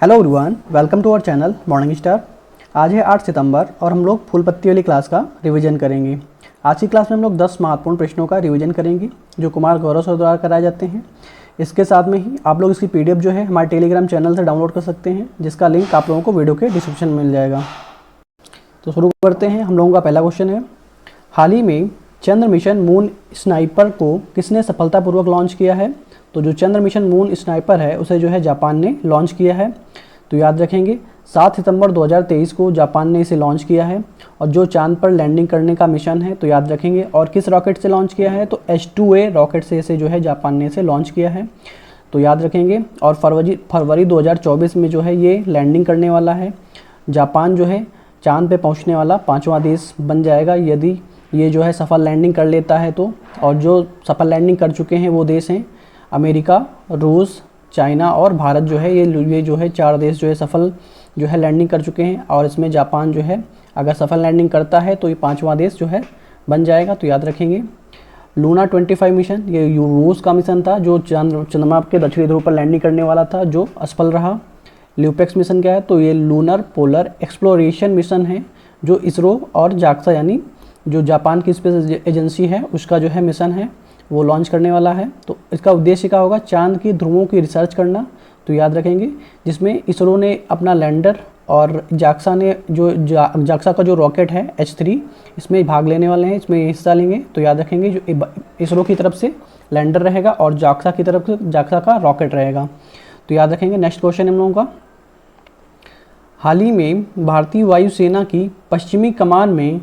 Hello everyone, welcome to our channel morning star. आज है 8 सितंबर और हम लोग फूल पत्ती वाली क्लास का रिवीजन करेंगे। आज की क्लास में हम लोग 10 महत्वपूर्ण प्रश्नों का रिवीजन करेंगे जो कुमार गौरव सर द्वारा कराए जाते हैं। इसके साथ में ही आप लोग इसकी पीडीएफ जो है हमारे टेलीग्राम चैनल से डाउनलोड कर सकते हैं, जिसका लिंक आप लोगों को वीडियो के डिस्क्रिप्शन में मिल जाएगा। तो शुरू करते हैं। हम लोगों का पहला क्वेश्चन है, हाल ही में चंद्र मिशन मून स्नाइपर को किसने सफलतापूर्वक लॉन्च किया है? तो जो चंद्र मिशन मून स्नाइपर है उसे जो है जापान ने लॉन्च किया है। तो याद रखेंगे 7 सितंबर 2023 को जापान ने इसे लॉन्च किया है। और जो चांद पर लैंडिंग करने का मिशन है तो याद रखेंगे, और किस रॉकेट से लॉन्च किया है? तो H2A रॉकेट से इसे जो है जापान ने इसे लॉन्च किया है। तो याद रखेंगे। और फरवरी 2024 में जो है ये लैंडिंग करने वाला है। जापान जो है चांद पे पहुंचने वाला 5वां देश बन जाएगा यदि ये जो है सफल लैंडिंग कर लेता है तो। और जो सफल लैंडिंग कर चुके हैं वो देश हैं अमेरिका, रूस, चाइना और भारत जो है ये जो है 4 देश जो है सफल जो है लैंडिंग कर चुके हैं। और इसमें जापान जो है अगर सफल लैंडिंग करता है तो ये 5वां देश जो है बन जाएगा। तो याद रखेंगे। लूना 25 मिशन ये रूस का मिशन था जो चंद्रमा के दक्षिणी ध्रुव पर लैंडिंग करने वाला था, जो असफल रहा। ल्यूपेक्स मिशन क्या है? तो ये लूनर पोलर एक्सप्लोरेशन मिशन है जो इसरो और जाक्सा यानी जो जापान की स्पेस एजेंसी है उसका जो है मिशन है वो लॉन्च करने वाला है। तो इसका उद्देश्य क्या होगा? चांद की ध्रुवों की रिसर्च करना। तो याद रखेंगे, जिसमें इसरो ने अपना लैंडर और जाक्सा ने जो जाक्सा का जो रॉकेट है H3 इसमें भाग लेने वाले हैं, इसमें हिस्सा लेंगे। तो याद रखेंगे जो इसरो की तरफ से लैंडर रहेगा और जाक्सा की तरफ से जाक्सा का रॉकेट रहेगा। तो याद रखेंगे। नेक्स्ट क्वेश्चन हम लोगों का, हाल ही में भारतीय वायुसेना की पश्चिमी कमान में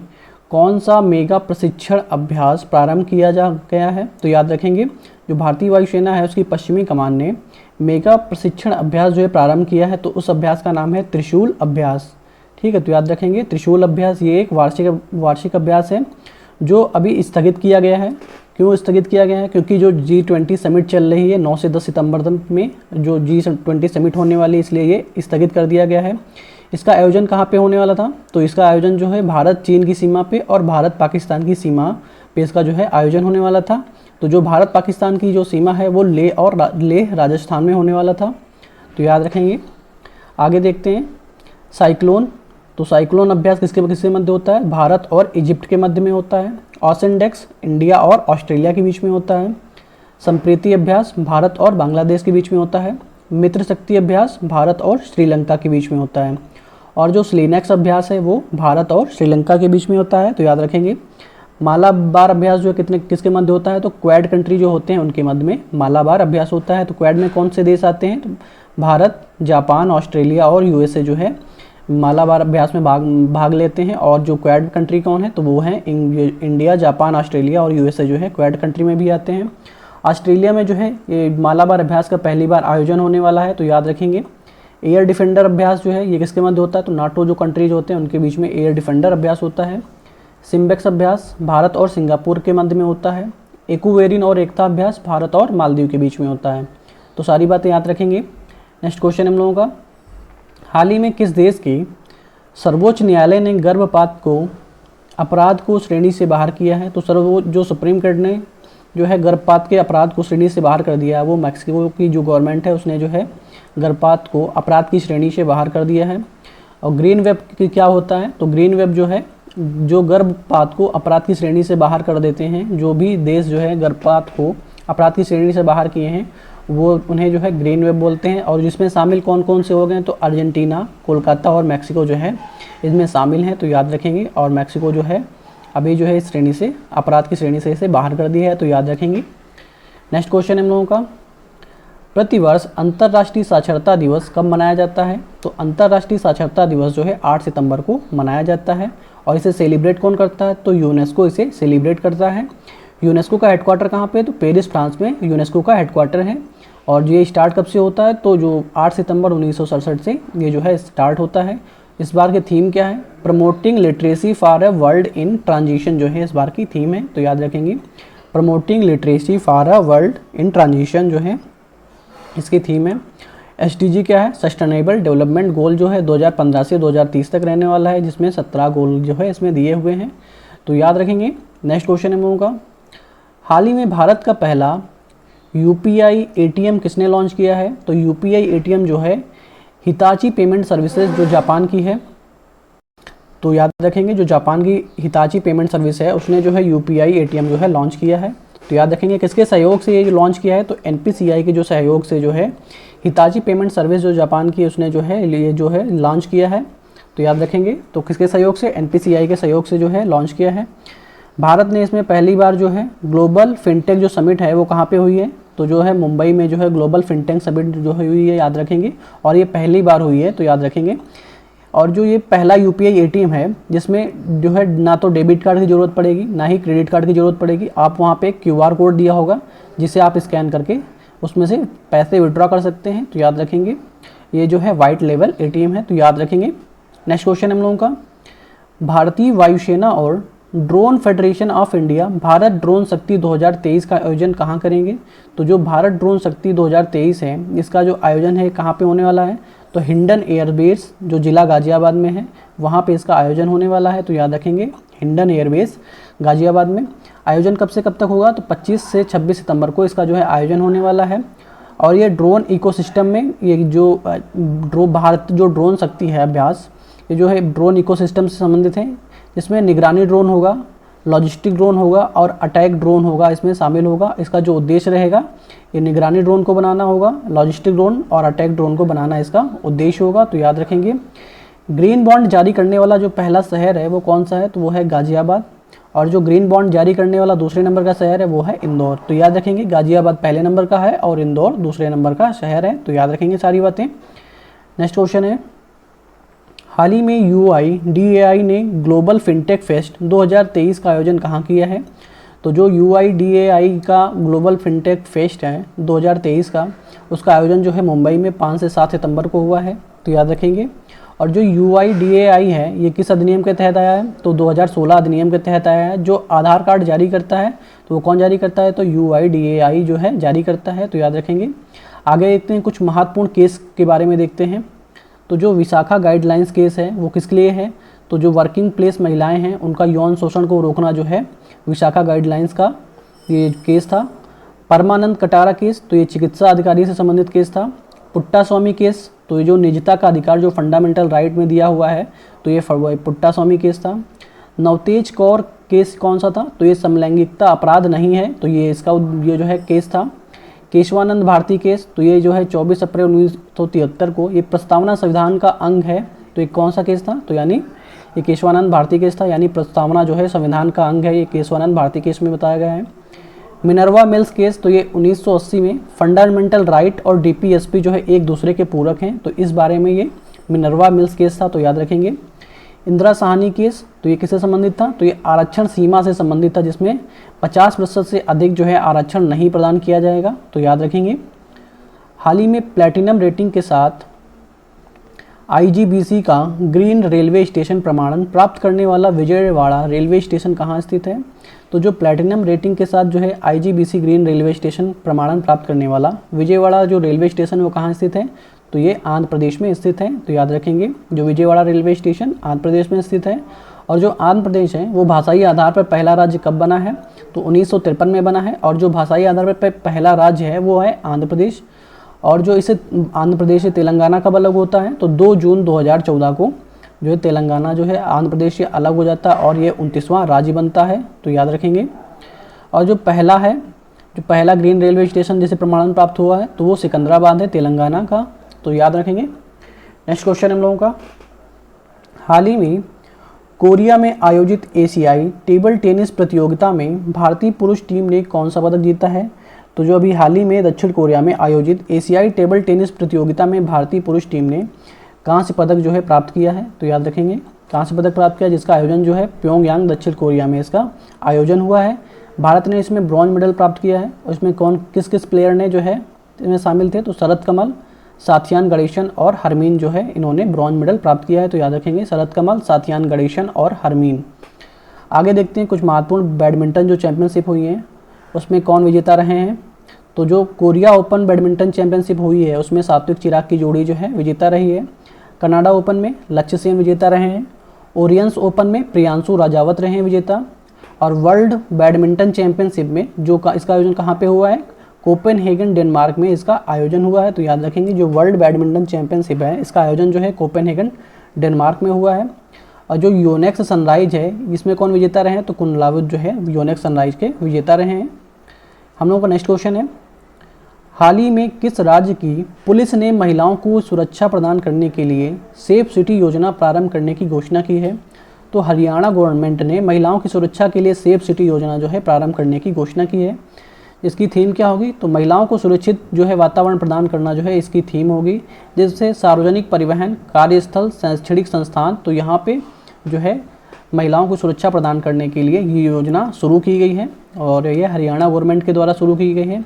कौन सा मेगा प्रशिक्षण अभ्यास प्रारंभ किया गया है? तो याद रखेंगे, जो भारतीय वायुसेना है उसकी पश्चिमी कमान ने मेगा प्रशिक्षण अभ्यास जो है प्रारंभ किया है। तो उस अभ्यास का नाम है त्रिशूल अभ्यास। ठीक है, तो याद रखेंगे त्रिशूल अभ्यास ये एक वार्षिक अभ्यास है जो अभी स्थगित किया गया है। क्यों स्थगित किया गया है? क्योंकि जो G20 समिट चल रही है 9 से 10 सितंबर तक में जो G20 समिट होने वाली है, इसलिए ये स्थगित कर दिया गया है। इसका आयोजन कहाँ पे होने वाला था? तो इसका आयोजन जो है भारत चीन की सीमा पे और भारत पाकिस्तान की सीमा पे इसका जो है आयोजन होने वाला था। तो जो भारत पाकिस्तान की जो सीमा है वो लेह राजस्थान में होने वाला था। तो याद रखेंगे। आगे देखते हैं साइक्लोन। तो साइक्लोन अभ्यास किसके मध्य होता है? भारत और इजिप्ट के मध्य में होता है। ऑसेंडेक्स इंडिया और ऑस्ट्रेलिया के बीच में होता है। संप्रीति अभ्यास भारत और बांग्लादेश के बीच में होता है। मित्र शक्ति अभ्यास भारत और श्रीलंका के बीच में होता है। और जो स्लीनेक्स अभ्यास है वो भारत और श्रीलंका के बीच में होता है। तो याद रखेंगे। मालाबार अभ्यास जो है किसके मध्य होता है? तो क्वाड कंट्री जो होते हैं उनके मध्य में मालाबार अभ्यास होता है। तो क्वाड में कौन से देश आते हैं? तो भारत, जापान, ऑस्ट्रेलिया और USA जो है मालाबार अभ्यास में भाग लेते हैं। और जो क्वाड कंट्री कौन है? तो वो हैं इंडिया, जापान, ऑस्ट्रेलिया और USA जो है क्वाड कंट्री में भी आते हैं। ऑस्ट्रेलिया में जो है ये मालाबार अभ्यास का पहली बार आयोजन होने वाला है। तो याद रखेंगे। एयर डिफेंडर अभ्यास जो है ये किसके मध्य होता है? तो नाटो जो कंट्रीज होते हैं उनके बीच में एयर डिफेंडर अभ्यास होता है। सिम्बेक्स अभ्यास भारत और सिंगापुर के मध्य में होता है। इक्वेरिन और एकता अभ्यास भारत और मालदीव के बीच में होता है। तो सारी बातें याद रखेंगे। नेक्स्ट क्वेश्चन हम लोगों का, हाल ही में किस देश की सर्वोच्च न्यायालय ने गर्भपात को अपराध को श्रेणी से बाहर किया है? तो जो सुप्रीम कोर्ट ने जो है गर्भपात के अपराध को श्रेणी से बाहर कर दिया है वो मैक्सिको की जो गवर्नमेंट है उसने जो है गर्भपात को अपराध की श्रेणी से बाहर कर दिया है। और ग्रीन वेब की क्या होता है? तो ग्रीन वेब जो है जो गर्भपात को अपराध की श्रेणी से बाहर कर देते हैं, जो भी देश जो है गर्भपात को अपराध की श्रेणी से बाहर किए हैं वो उन्हें जो है ग्रीन वेब बोलते हैं। और जिसमें शामिल कौन कौन से हो गए? तो अर्जेंटीना, कोलकाता और मैक्सिको जो है इसमें शामिल हैं। तो याद रखेंगे। और मैक्सिको जो है अभी जो है इस श्रेणी से अपराध की श्रेणी से इसे बाहर कर दिया है। तो याद रखेंगे। नेक्स्ट क्वेश्चन हम लोगों का, प्रतिवर्ष अंतर्राष्ट्रीय साक्षरता दिवस कब मनाया जाता है? तो अंतर्राष्ट्रीय साक्षरता दिवस जो है 8 सितंबर को मनाया जाता है। और इसे सेलिब्रेट कौन करता है? तो यूनेस्को इसे सेलिब्रेट करता है। यूनेस्को का हेडक्वार्टर कहाँ पे? तो पेरिस, फ्रांस में यूनेस्को का हेडक्वार्टर है। और ये स्टार्ट कब से होता है? तो जो 8 सितंबर 1967 से ये जो है स्टार्ट होता है। इस बार की थीम क्या है? Promoting literacy for a world in transition जो है इस बार की थीम है। तो याद रखेंगे। Promoting literacy for a world in transition जो है इसकी थीम है। SDG क्या है? सस्टेनेबल डेवलपमेंट गोल जो है 2015 से 2030 तक रहने वाला है, जिसमें 17 गोल जो है इसमें दिए हुए हैं। तो याद रखेंगे। नेक्स्ट क्वेश्चन है हम लोगों का, हाल ही में भारत का पहला UPI ATM किसने लॉन्च किया है? तो UPI ATM जो है हिताची पेमेंट सर्विसेज जो जापान की है, तो याद रखेंगे जो जापान की हिताची पेमेंट सर्विस है उसने जो है यूपीआई एटीएम जो है लॉन्च किया है। तो याद रखेंगे किसके सहयोग से ये लॉन्च किया है, तो एनपीसीआई के जो सहयोग से जो है हिताची पेमेंट सर्विस जो जापान की उसने जो है ये जो है लॉन्च किया है। तो याद रखेंगे तो किसके सहयोग से, एनपीसीआई के सहयोग से जो है लॉन्च किया है। भारत ने इसमें पहली बार जो है ग्लोबल फिनटेक जो समिट है वो कहाँ पे हुई है, तो जो है मुंबई में जो है ग्लोबल फिनटेक समिट जो है हुई है, याद रखेंगे, और ये पहली बार हुई है, तो याद रखेंगे। और जो ये पहला यूपीआई एटीएम है जिसमें जो है ना तो डेबिट कार्ड की ज़रूरत पड़ेगी ना ही क्रेडिट कार्ड की ज़रूरत पड़ेगी, आप वहाँ पे क्यूआर कोड दिया होगा जिसे आप स्कैन करके उसमें से पैसे विड्रॉ कर सकते हैं। तो याद रखेंगे ये जो है वाइट लेवल एटीएम है, तो याद रखेंगे। नेक्स्ट क्वेश्चन हम लोगों का, भारतीय वायुसेना और drone federation of India Bharat drone शक्ति 2023 का आयोजन कहाँ करेंगे, तो जो भारत ड्रोन शक्ति 2023 है इसका जो आयोजन है कहाँ पे होने वाला है, तो हिंडन एयरबेस जो जिला गाजियाबाद में है वहाँ पे इसका आयोजन होने वाला है। तो याद रखेंगे हिंडन एयरबेस गाजियाबाद में। आयोजन कब से कब तक होगा, तो 25 से 26 सितंबर को इसका जो है आयोजन होने वाला है। और ये ड्रोन इकोसिस्टम में ये जो भारत जो ड्रोन शक्ति है अभ्यास, ये जो है ड्रोन इकोसिस्टम से संबंधित है, जिसमें निगरानी ड्रोन होगा, लॉजिस्टिक ड्रोन होगा और अटैक ड्रोन होगा इसमें शामिल होगा। इसका जो उद्देश्य रहेगा ये निगरानी ड्रोन को बनाना होगा, लॉजिस्टिक ड्रोन और अटैक ड्रोन को बनाना इसका उद्देश्य होगा। तो याद रखेंगे ग्रीन बॉन्ड जारी करने वाला जो पहला शहर है वो कौन सा है, तो वो है गाजियाबाद। और जो ग्रीन बॉन्ड जारी करने वाला दूसरे नंबर का शहर है वो है इंदौर। तो याद रखेंगे गाजियाबाद पहले नंबर का है और इंदौर दूसरे नंबर का शहर है। तो याद रखेंगे सारी बातें। नेक्स्ट क्वेश्चन है, हाल ही में UIDAI ने ग्लोबल फिनटेक फेस्ट 2023 का आयोजन कहाँ किया है, तो जो UIDAI का ग्लोबल फिनटेक फेस्ट है 2023 का, उसका आयोजन जो है मुंबई में 5 से 7 सितंबर को हुआ है। तो याद रखेंगे। और जो UIDAI है ये किस अधिनियम के तहत आया है, तो 2016 अधिनियम के तहत आया है। जो आधार कार्ड जारी करता है तो वो कौन जारी करता है, तो UIDAI जो है जारी करता है। तो याद रखेंगे। आगे देखते हैं कुछ महत्वपूर्ण केस के बारे में देखते हैं। तो जो विशाखा गाइडलाइंस केस है वो किसके लिए है, तो जो वर्किंग प्लेस महिलाएं हैं उनका यौन शोषण को रोकना जो है विशाखा गाइडलाइंस का ये केस था। परमानंद कटारा केस, तो ये चिकित्सा अधिकारी से संबंधित केस था। पुट्टा स्वामी केस, तो ये जो निजता का अधिकार जो फंडामेंटल राइट में दिया हुआ है, तो ये पुट्टा स्वामी केस था। नवतेज कौर केस कौन सा था, तो ये समलैंगिकता अपराध नहीं है, तो ये इसका ये जो है केस था। केशवानंद भारती केस, तो ये जो है 24 अप्रैल 1973 को ये प्रस्तावना संविधान का अंग है, तो ये कौन सा केस था, तो यानी ये केशवानंद भारती केस था, यानी प्रस्तावना जो है संविधान का अंग है, ये केशवानंद भारती केस में बताया गया है। मिनर्वा मिल्स केस, तो ये 1980 में फंडामेंटल राइट और DPSP जो है एक दूसरे के पूरक हैं, तो इस बारे में ये मिनर्वा मिल्स केस था। तो याद रखेंगे। इंदिरा साहनी केस, तो ये किससे संबंधित था, तो ये आरक्षण सीमा से संबंधित था, जिसमें 50% से अधिक जो है आरक्षण नहीं प्रदान किया जाएगा। तो याद रखेंगे। हाल ही में प्लैटिनम रेटिंग के साथ IGBC का ग्रीन रेलवे स्टेशन प्रमाणन प्राप्त करने वाला विजयवाड़ा रेलवे स्टेशन कहाँ स्थित है, तो जो प्लैटिनम रेटिंग के साथ जो है IGBC ग्रीन रेलवे स्टेशन प्रमाणन प्राप्त करने वाला विजयवाड़ा जो रेलवे स्टेशन वो कहाँ स्थित है, तो ये आंध्र प्रदेश में स्थित है। तो याद रखेंगे जो विजयवाड़ा रेलवे स्टेशन आंध्र प्रदेश में स्थित है। और जो आंध्र प्रदेश है वो भाषाई आधार पर पहला राज्य कब बना है, तो 1953 में बना है। और जो भाषाई आधार पर पहला राज्य है वो है आंध्र प्रदेश। और जो इसे आंध्र प्रदेश से तेलंगाना कब अलग होता है, तो 2 जून 2014 को जो है तेलंगाना जो है आंध्र प्रदेश से अलग हो जाता है और ये 29वां राज्य बनता है। तो याद रखेंगे। और जो पहला ग्रीन रेलवे स्टेशन जिसे प्रमाणन प्राप्त हुआ है तो वो सिकंदराबाद है तेलंगाना का। तो याद रखेंगे। नेक्स्ट क्वेश्चन हम लोगों का, हाल ही में कोरिया में आयोजित एशियाई टेबल टेनिस प्रतियोगिता में भारतीय पुरुष टीम ने कौन सा पदक जीता है, तो जो अभी हाल ही में दक्षिण कोरिया में आयोजित एशियाई टेबल टेनिस प्रतियोगिता में भारतीय पुरुष टीम ने कहाँ से पदक जो है प्राप्त किया है, तो याद रखेंगे कहाँ से पदक प्राप्त किया, जिसका आयोजन जो है प्योंगयांग दक्षिण कोरिया में इसका आयोजन हुआ है। भारत ने इसमें ब्रॉन्ज मेडल प्राप्त किया है। और इसमें किस किस प्लेयर ने जो है इसमें शामिल थे, तो शरद कमल, साथियान गणेशन और हरमीन जो है इन्होंने ब्रॉन्ज मेडल प्राप्त किया है। तो याद रखेंगे शरद कमल, साथियान गणेशन और हरमीन। आगे देखते हैं कुछ महत्वपूर्ण बैडमिंटन जो चैंपियनशिप हुई हैं उसमें कौन विजेता रहे हैं। तो जो कोरिया ओपन बैडमिंटन चैंपियनशिप हुई है उसमें सात्विक चिराग की जोड़ी जो है विजेता रही है। कनाडा ओपन में लक्ष्य सेन विजेता रहे हैं। ओरियंस ओपन में प्रियांशु राजावत रहे हैं विजेता। और वर्ल्ड बैडमिंटन चैंपियनशिप में जो इसका आयोजन कहाँ पे हुआ है, कोपेनहेगन डेनमार्क में इसका आयोजन हुआ है। तो याद रखेंगे जो वर्ल्ड बैडमिंटन चैंपियनशिप है इसका आयोजन जो है कोपेनहेगन डेनमार्क में हुआ है। और जो योनेक्स सनराइज है इसमें कौन विजेता रहे हैं, तो कुंडलावत जो है योनेक्स सनराइज के विजेता रहे हैं। हम लोगों का नेक्स्ट क्वेश्चन है, हाल ही में किस राज्य की पुलिस ने महिलाओं को सुरक्षा प्रदान करने के लिए सेफ सिटी योजना प्रारंभ करने की घोषणा की है। तो हरियाणा गवर्नमेंट ने महिलाओं की सुरक्षा के लिए सेफ सिटी योजना जो है प्रारंभ करने की घोषणा की है। इसकी थीम क्या होगी, तो महिलाओं को सुरक्षित जो है वातावरण प्रदान करना जो है इसकी थीम होगी, जिससे सार्वजनिक परिवहन, कार्यस्थल, शैक्षणिक संस्थान, तो यहाँ पे जो है महिलाओं को सुरक्षा प्रदान करने के लिए ये योजना शुरू की गई है और ये हरियाणा गवर्नमेंट के द्वारा शुरू की गई है।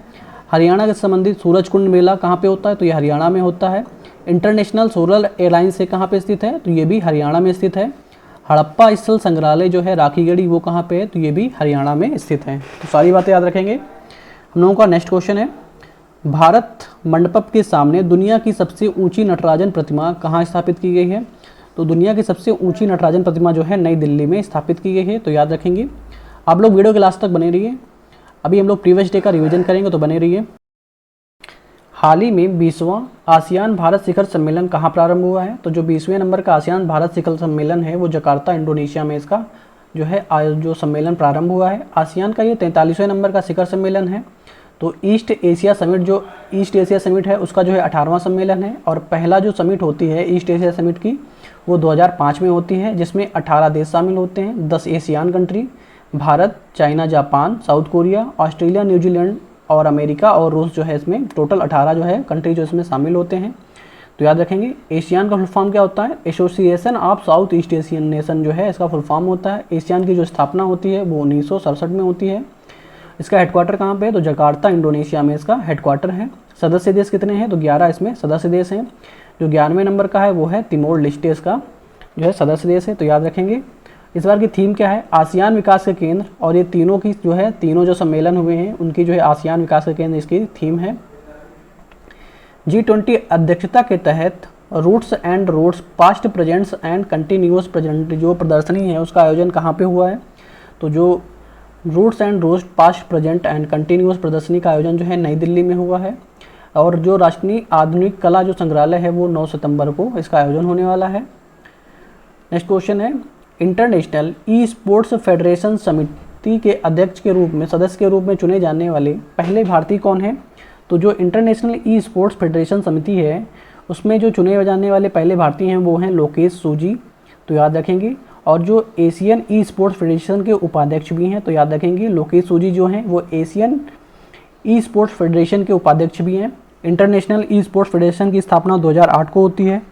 हरियाणा के संबंधित सूरज कुंड मेला कहाँ पे होता है, तो ये हरियाणा में होता है। इंटरनेशनल सोलर एयरलाइंस से कहाँ पे स्थित है, तो ये भी हरियाणा में स्थित है। हड़प्पा स्थल संग्रहालय जो है राखीगढ़ी वो कहाँ पे है, तो ये भी हरियाणा में स्थित है। तो सारी बातें याद रखेंगे। हम लोगों का नेक्स्ट क्वेश्चन है, भारत मंडपम के सामने दुनिया की सबसे ऊंची नटराजन प्रतिमा कहाँ स्थापित की गई है। तो दुनिया की सबसे ऊंची नटराजन प्रतिमा जो है नई दिल्ली में स्थापित की गई है। तो याद रखेंगे। आप लोग वीडियो के लास्ट तक बने रहिए। अभी हम लोग प्रीवियस डे का रिवीजन करेंगे, तो बने रहिए। हाल ही में 20वां आसियान भारत शिखर सम्मेलन कहाँ प्रारंभ हुआ है, तो जो 20वें नंबर का आसियान भारत शिखर सम्मेलन है वो जकार्ता इंडोनेशिया में इसका जो है जो सम्मेलन प्रारंभ हुआ है। आसियान का ये 43वें नंबर का शिखर सम्मेलन है। तो ईस्ट एशिया समिट जो ईस्ट एशिया समिट है उसका जो है 18वां सम्मेलन है और पहला जो समिट होती है ईस्ट एशिया समिट की वो 2005 में होती है, जिसमें 18 देश शामिल होते हैं, 10 ASEAN country, Bharat, China, Japan, south Korea, Australia, New Zealand और अमेरिका और रूस जो है इसमें टोटल 18 जो है कंट्री जो इसमें शामिल होते हैं। तो याद रखेंगे एशियान का फुल फॉर्म क्या होता है, association of south east Asian nation जो है इसका फुल फॉर्म होता है। एशियान की जो स्थापना होती है वो 1967 में होती है। इसका हेडक्वार्टर कहाँ पे है, तो जकार्ता इंडोनेशिया में इसका हेडक्वार्टर है। सदस्य देश कितने हैं, तो 11 इसमें सदस्य देश हैं। जो 11वें नंबर का है वो है तिमोर लेस्टे इसका जो है सदस्य देश है। तो याद रखेंगे। इस बार की थीम क्या है, आसियान विकास के केंद्र, और ये तीनों की जो है तीनों जो सम्मेलन हुए हैं उनकी जो है आसियान विकास के केंद्र इसकी थीम है। G20 अध्यक्षता के तहत roots and roads past presents and continuous present जो प्रदर्शनी है उसका आयोजन कहाँ पे हुआ है, तो जो roots and roads past present and continuous प्रदर्शनी का आयोजन जो है नई दिल्ली में हुआ है। और जो राष्ट्रीय आधुनिक कला जो संग्रहालय है वो 9 सितंबर को इसका आयोजन होने वाला है। नेक्स्ट क्वेश्चन है, इंटरनेशनल ई स्पोर्ट्स फेडरेशन समिति के अध्यक्ष के रूप में सदस्य के रूप में चुने जाने वाले पहले भारतीय कौन हैं, तो जो इंटरनेशनल ई स्पोर्ट्स फेडरेशन समिति है उसमें जो चुने जाने वाले पहले भारतीय हैं वो हैं लोकेश सूजी। तो याद रखेंगे। और जो एशियन ई स्पोर्ट्स फेडरेशन के उपाध्यक्ष भी हैं, तो याद रखेंगे लोकेश सूजी जो हैं वो एशियन ई स्पोर्ट्स फेडरेशन के उपाध्यक्ष भी हैं। इंटरनेशनल ई स्पोर्ट्स फेडरेशन की स्थापना 2008 को होती है।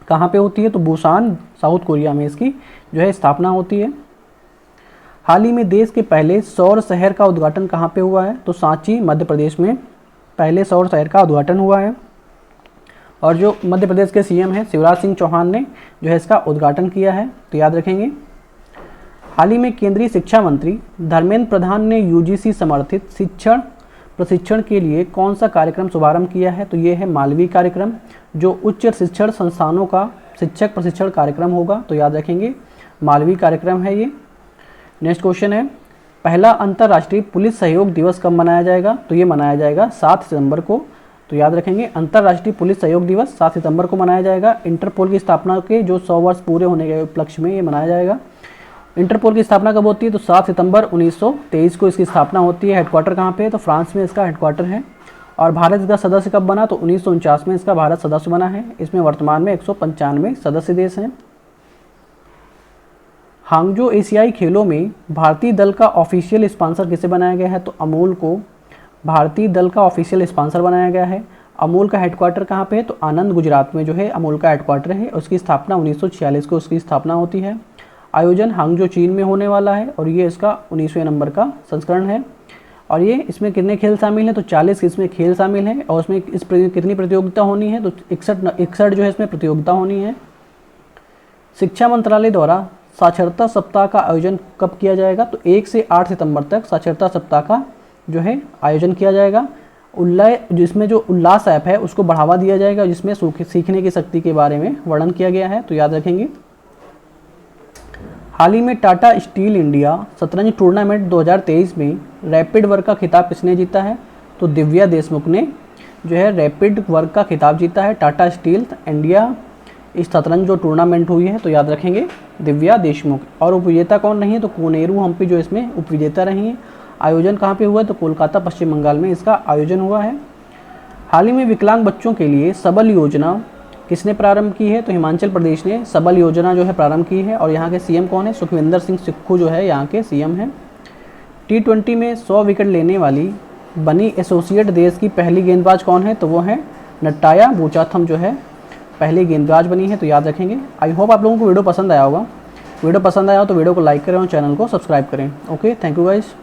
कहाँ पे होती है, तो बुसान साउथ कोरिया में इसकी जो है स्थापना होती है। हाल ही में देश के पहले सौर शहर का उद्घाटन कहाँ पे हुआ है, तो सांची मध्य प्रदेश में पहले सौर शहर का उद्घाटन हुआ है। और जो मध्य प्रदेश के सीएम हैं शिवराज सिंह चौहान ने जो है इसका उद्घाटन किया है। तो याद रखेंगे। हाल ही में केंद्रीय शिक्षा मंत्री धर्मेंद्र प्रधान ने यूजीसी समर्थित शिक्षण प्रशिक्षण के लिए कौन सा कार्यक्रम शुभारंभ किया है, तो ये है मालवी कार्यक्रम, जो उच्च शिक्षण संस्थानों का शिक्षक प्रशिक्षण कार्यक्रम होगा। तो याद रखेंगे मालवी कार्यक्रम है ये। नेक्स्ट क्वेश्चन है, पहला अंतर्राष्ट्रीय पुलिस सहयोग दिवस कब मनाया जाएगा, तो ये मनाया जाएगा 7 सितंबर को। तो याद रखेंगे अंतर्राष्ट्रीय पुलिस सहयोग दिवस 7 सितंबर को मनाया जाएगा। इंटरपोल की स्थापना के जो 100 वर्ष पूरे होने के उपलक्ष्य में ये मनाया जाएगा। इंटरपोल की स्थापना कब होती है, तो 7 सितंबर 1923 को इसकी स्थापना होती है। हेडक्वार्टर कहाँ पे है, तो फ्रांस में इसका हेडक्वार्टर है। और भारत इसका सदस्य कब बना, तो 1949 में इसका भारत सदस्य बना है। इसमें वर्तमान में 195 सदस्य देश हैं। हांगजो एशियाई खेलों में भारतीय दल का ऑफिशियल स्पॉन्सर किसे बनाया गया है, तो अमूल को भारतीय दल का ऑफिशियल स्पॉन्सर बनाया गया है। अमूल का हेडक्वार्टर कहाँ पे है, तो आनंद गुजरात में जो है अमूल का हेडक्वार्टर है। उसकी स्थापना 1946 को उसकी स्थापना होती है। आयोजन हांगजो चीन में होने वाला है और ये इसका 19वें नंबर का संस्करण है। और ये इसमें कितने खेल शामिल हैं, तो 40 इसमें खेल शामिल हैं। और उसमें कितनी प्रतियोगिता होनी है, तो 61 जो है इसमें प्रतियोगिता होनी है। शिक्षा मंत्रालय द्वारा साक्षरता सप्ताह का आयोजन कब किया जाएगा, तो 1 से 8 सितंबर तक साक्षरता सप्ताह का जो है आयोजन किया जाएगा। जिसमें जो उल्लास ऐप है उसको बढ़ावा दिया जाएगा, जिसमें सीखने की शक्ति के बारे में वर्णन किया गया है। तो याद रखेंगे। हाल ही में टाटा स्टील इंडिया शतरंज टूर्नामेंट 2023 में रैपिड वर्क का खिताब किसने जीता है, तो दिव्या देशमुख ने जो है रैपिड वर्क का खिताब जीता है टाटा स्टील इंडिया शतरंज जो टूर्नामेंट हुई है, तो याद रखेंगे दिव्या देशमुख। और उपविजेता कौन रही है, तो कोनेरू हम्पी जो इसमें उपविजेता रही है। आयोजन कहाँ पे हुआ है, तो कोलकाता पश्चिम बंगाल में इसका आयोजन हुआ है। हाल ही में विकलांग बच्चों के लिए सबल योजना किसने प्रारंभ की है, तो हिमाचल प्रदेश ने सबल योजना जो है प्रारंभ की है। और यहाँ के सीएम कौन है, सुखविंदर सिंह सुक्खू जो है यहाँ के सीएम हैं। T20 में 100 विकेट लेने वाली बनी एसोसिएट देश की पहली गेंदबाज कौन है, तो वो है नट्टाया बूचाथम जो है पहली गेंदबाज बनी है, तो याद रखेंगे। आई होप आप लोगों को वीडियो पसंद आया होगा। वीडियो पसंद आया हो तो वीडियो को लाइक करें और चैनल को सब्सक्राइब करें। Okay, thank you guys.